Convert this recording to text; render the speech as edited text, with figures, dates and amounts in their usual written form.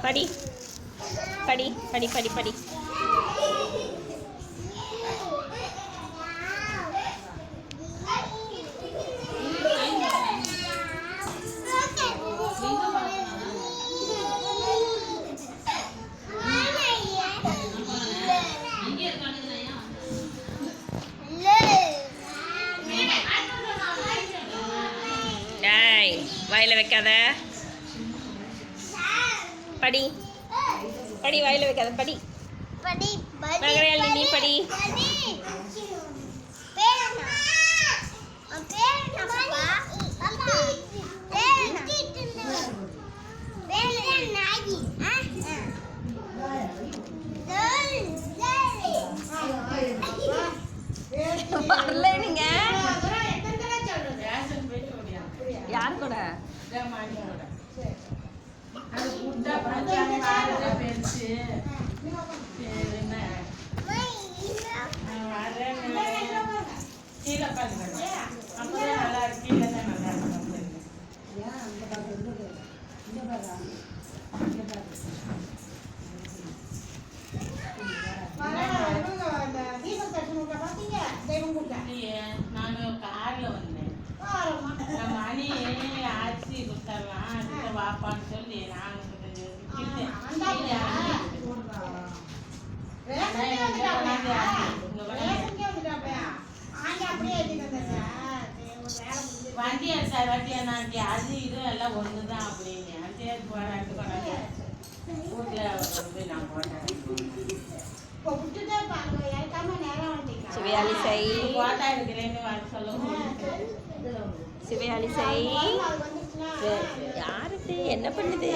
படி படி படி படி படி. வாயில வைக்காத, படி படி, வாயில வைக்காத, படி படி. நீ படி. வரல நீங்க யாரு கூட? நான் கார்ல வந்தேன். மணி ஆச்சி கொடுத்தரலாம் வாப்பான்னு சொல்லி நான் வண்டியா சார் வண்டியா நான் அது இது எல்லாம் ஒண்ணுதான் அப்படின்னு சரி போராட்டு போராட்டு வீட்டில் நான் போட்டேன். சிவயாழி செய் போட்டா இருக்கிறேன்னு வர சொல்லுவோம். சிவயாழி செய் யாருக்கு என்ன பண்ணுது?